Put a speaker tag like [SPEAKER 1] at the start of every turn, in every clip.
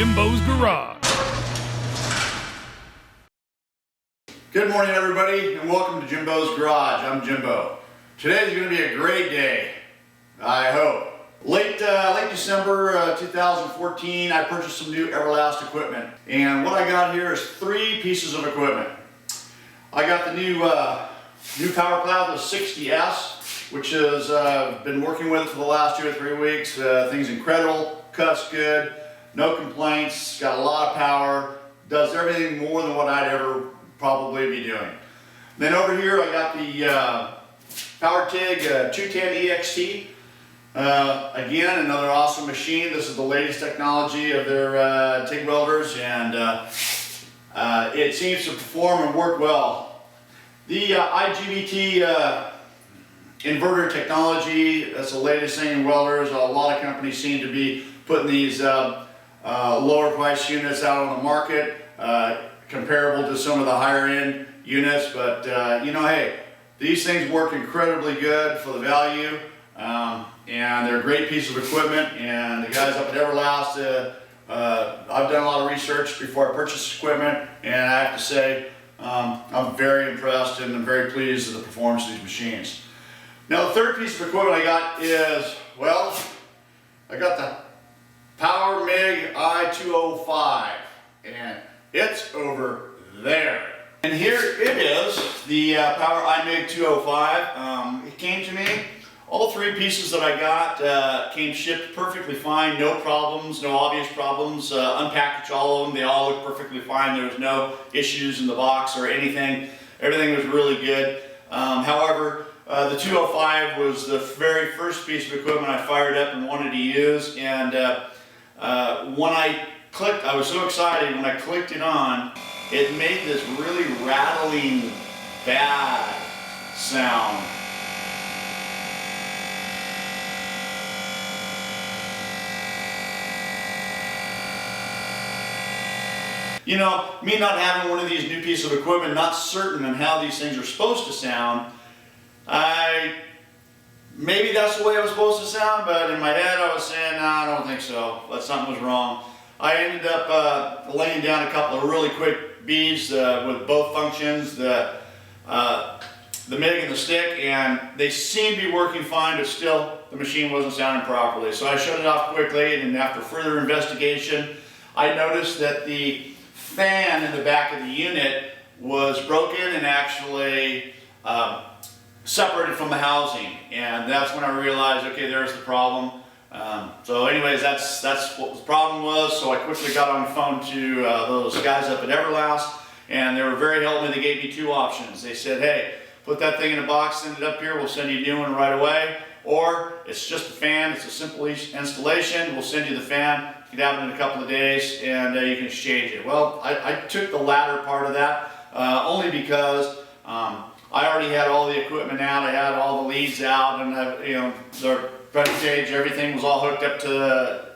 [SPEAKER 1] Jimbo's Garage.
[SPEAKER 2] Good morning, everybody, and welcome to Jimbo's Garage. I'm Jimbo. Today's going to be a great day, I hope. Late December 2014, I purchased some new Everlast equipment, and what I got here is 3 pieces of equipment. I got the new Power Plow, the 60S, which has been working with it for the last 2 or 3 weeks. Thing's incredible, cuts good, no complaints, got a lot of power, does everything more than what I'd ever probably be doing. Then over here I got the Power TIG 210 EXT. Again, another awesome machine. This is the latest technology of their TIG welders, and it seems to perform and work well. The IGBT inverter technology, that's the latest thing in welders. A lot of companies seem to be putting these lower price units out on the market, comparable to some of the higher end units, but you know, hey, these things work incredibly good for the value, and they're a great piece of equipment. And the guys up at Everlast, I've done a lot of research before I purchased this equipment, and I have to say I'm very impressed and I'm very pleased with the performance of these machines. Now the third piece of equipment I got is, well, I got the Power MIG I-205, and it's over there. And here it is, the Power I Mig 205. It came to me. All 3 pieces that I got came shipped perfectly fine, no problems, no obvious problems. Unpackaged all of them, they all look perfectly fine. There was no issues in the box or anything. Everything was really good. However, the 205 was the very first piece of equipment I fired up and wanted to use, and when I clicked, I was so excited when I clicked it on, it made this really rattling, bad sound. You know, me not having one of these new pieces of equipment, not certain on how these things are supposed to sound, maybe that's the way it was supposed to sound, but in my head I was saying, no, I don't think so, but something was wrong. I ended up laying down a couple of really quick beads with both functions, the MIG and the stick, and they seemed to be working fine, but still the machine wasn't sounding properly. So I shut it off quickly, and after further investigation, I noticed that the fan in the back of the unit was broken and actually separated from the housing, and that's when I realized, okay, there's the problem. So anyways, that's what the problem was. So I quickly got on the phone to those guys up at Everlast, and they were very helpful. They gave me 2 options. They said, hey, put that thing in a box, send it up here, we'll send you a new one right away, or it's just a fan, it's a simple installation, we'll send you the fan, you can have it in a couple of days, and you can exchange it. Well, I took the latter part of that, only because I already had all the equipment out, I had all the leads out, and you know, the pressure gauge, everything was all hooked up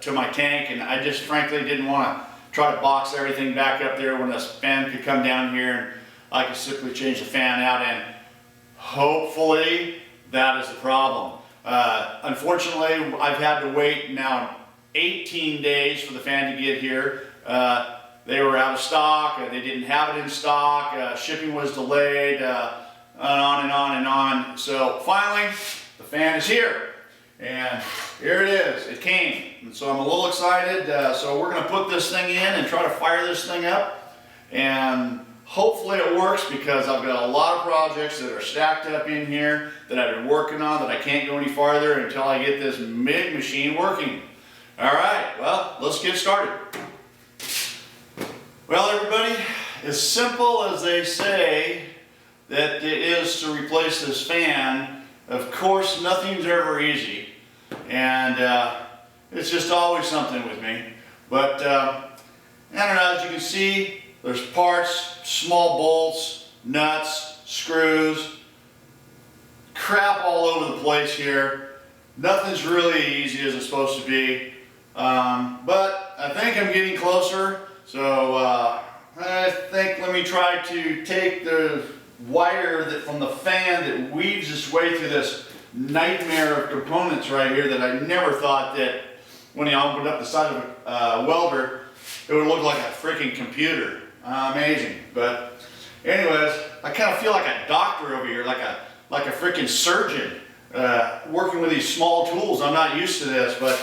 [SPEAKER 2] to my tank, and I just frankly didn't want to try to box everything back up there when this fan could come down here and I could simply change the fan out, and hopefully that is the problem. Unfortunately, I've had to wait now 18 days for the fan to get here. They were out of stock, they didn't have it in stock, shipping was delayed, and on and on and on. So finally, the fan is here. And here it is, it came. And so I'm a little excited. So we're going to put this thing in and try to fire this thing up. And hopefully it works, because I've got a lot of projects that are stacked up in here that I've been working on that I can't go any farther until I get this MIG machine working. Alright, well, let's get started. Well, everybody, as simple as they say that it is to replace this fan, of course, nothing's ever easy, and it's just always something with me. But I don't know, as you can see, there's parts, small bolts, nuts, screws, crap all over the place here. Nothing's really easy as it's supposed to be, but I think I'm getting closer. So I think, let me try to take the wire from the fan that weaves its way through this nightmare of components right here that I never thought that when I opened up the side of a welder it would look like a freaking computer. Amazing. But anyways, I kind of feel like a doctor over here, like a freaking surgeon, working with these small tools. I'm not used to this, but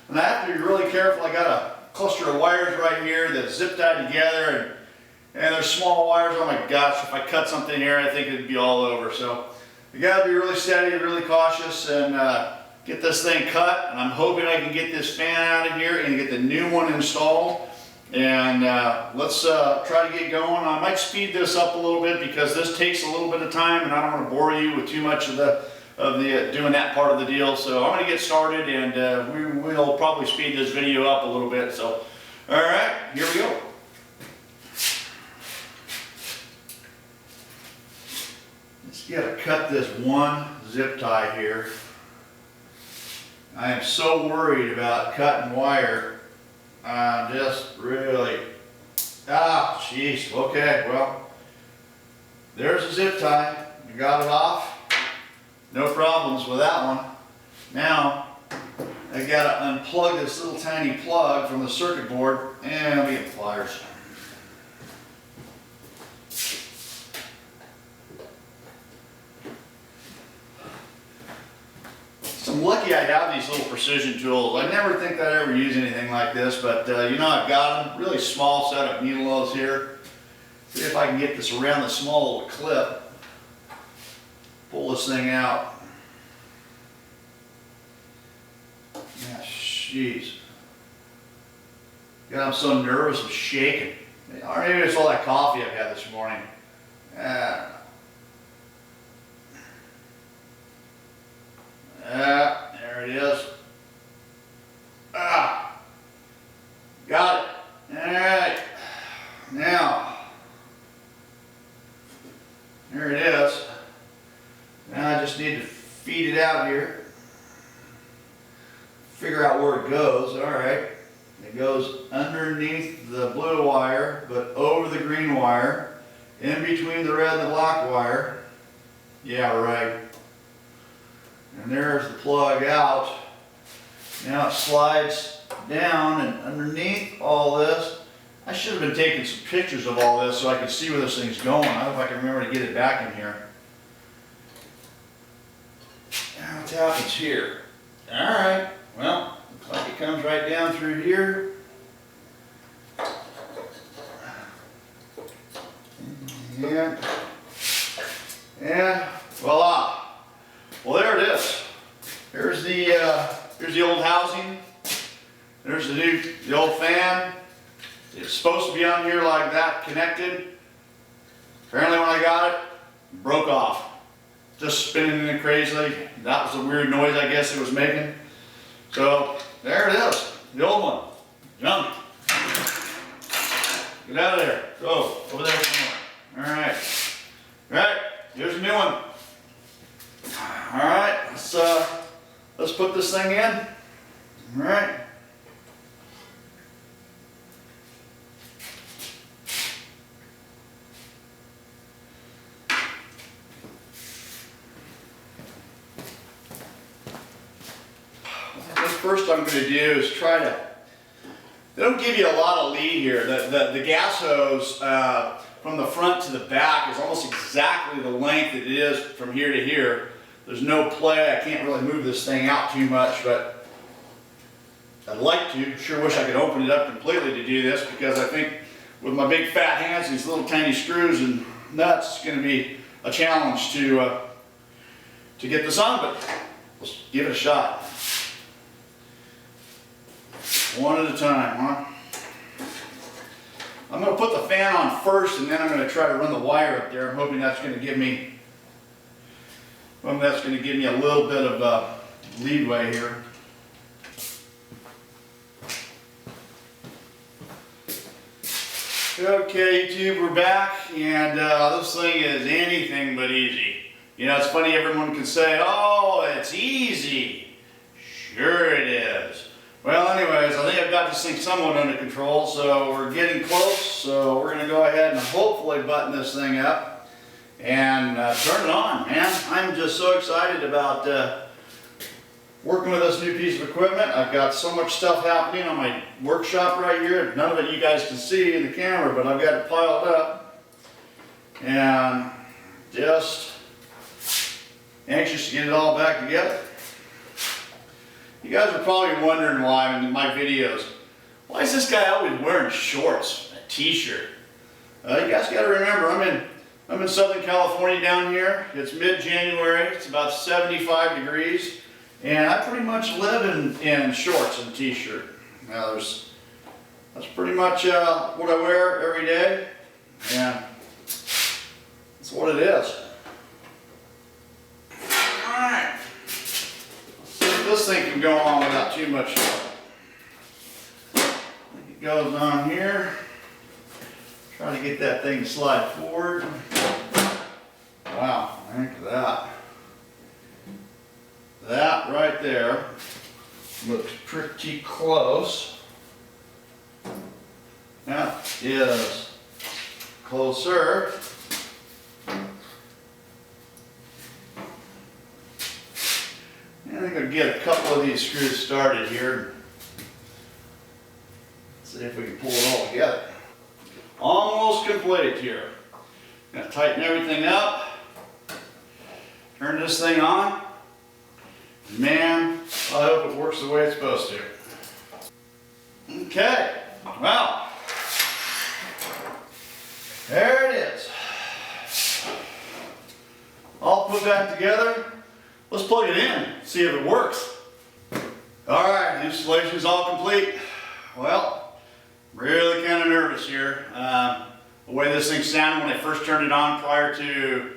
[SPEAKER 2] and I have to be really careful. I got a cluster of wires right here that's zip tied together, and there's small wires. Oh my gosh, if I cut something here, I think it'd be all over. So you gotta be really steady, really cautious, and get this thing cut. And I'm hoping I can get this fan out of here and get the new one installed. And let's try to get going. I might speed this up a little bit because this takes a little bit of time, and I don't want to bore you with too much of the doing that part of the deal. So I'm going to get started, and we will probably speed this video up a little bit. So, all right, here we go. Let's get to cut this one zip tie here. I am so worried about cutting wire. Just really, jeez, okay, well, there's a zip tie. You got it off. No problems with that one. Now, I gotta unplug this little tiny plug from the circuit board, and we get pliers. I'm lucky I have these little precision tools. I never think that I ever use anything like this, but you know, I've got them. Really small set of needle nose here. See if I can get this around the small little clip. Pull this thing out. Yeah, jeez. God, I'm so nervous, I'm shaking. Or maybe it's all that coffee I've had this morning. There it is. Got it. All right. Now, there it is. Now I just need to feed it out here. Figure out where it goes. All right. It goes underneath the blue wire, but over the green wire, in between the red and the black wire. Yeah, right. And there's the plug out. Now it slides down, and underneath all this, I should have been taking some pictures of all this so I could see where this thing's going. I hope I can remember to get it back in here. Now what happens here? All right, well, looks like it comes right down through here. And voila. Well, there it is. Here's the old housing. There's the old fan. It's supposed to be on here like that, connected. Apparently when I got it, it broke off. Just spinning in it crazily. That was a weird noise I guess it was making. So there it is, the old one. Junk. Get out of there. Go over there somewhere. All right. All right. Here's a new one. All right. Let's put this thing in. All right. First I'm going to do is try to, they don't give you a lot of lead here. The gas hose from the front to the back is almost exactly the length it is from here to here. There's no play. I can't really move this thing out too much, but I'd like to. Sure wish I could open it up completely to do this, because I think with my big fat hands, these little tiny screws and nuts, it's going to be a challenge to get this on, but let's give it a shot. One at a time, huh? I'm going to put the fan on first, and then I'm going to try to run the wire up there. I'm hoping that's going to give me, a little bit of leadway here. Okay, YouTube, we're back, and this thing is anything but easy. You know, it's funny, everyone can say, oh, it's easy. Sure it is. Well, anyways, I think I've got this thing somewhat under control, so we're getting close. So we're going to go ahead and hopefully button this thing up and turn it on, man. I'm just so excited about working with this new piece of equipment. I've got so much stuff happening on my workshop right here. None of it you guys can see in the camera, but I've got it piled up. And just anxious to get it all back together. You guys are probably wondering why in my videos, why is this guy always wearing shorts, a t-shirt? You guys got to remember, I'm in Southern California down here. It's mid-January. It's about 75 degrees, and I pretty much live in shorts and a t-shirt. Now that's pretty much what I wear every day, and that's what it is. All right. This thing can go on without too much trouble. It goes on here. Try to get that thing to slide forward. Wow, think of that. That right there looks pretty close. That is closer. I think I'll get a couple of these screws started here. See if we can pull it all together. Almost complete here. Gonna tighten everything up. Turn this thing on. Man, I hope it works the way it's supposed to. Okay, well, there it is. All put back together. Let's plug it in, see if it works. All right, installation is all complete. Well, really kind of nervous here. The way this thing sounded when I first turned it on prior to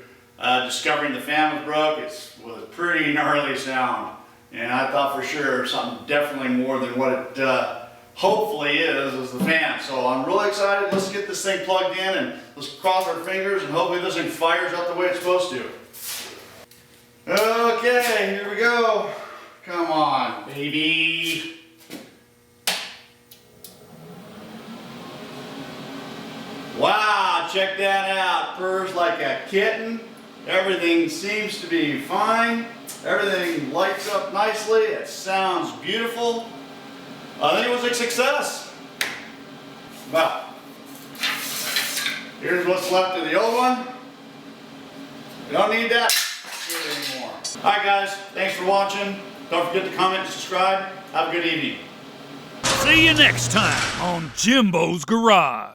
[SPEAKER 2] discovering the fan was broke, it was a pretty gnarly sound. And I thought for sure something definitely more than what it hopefully is the fan. So I'm really excited. Let's get this thing plugged in and let's cross our fingers and hopefully this thing fires up the way it's supposed to. Okay, here we go. Come on, baby. Wow, check that out. Purrs like a kitten. Everything seems to be fine. Everything lights up nicely. It sounds beautiful. I think it was a success. Well, here's what's left of the old one. We don't need that anymore. Alright guys, thanks for watching. Don't forget to comment and subscribe. Have a good evening.
[SPEAKER 1] See you next time on Jimbo's Garage.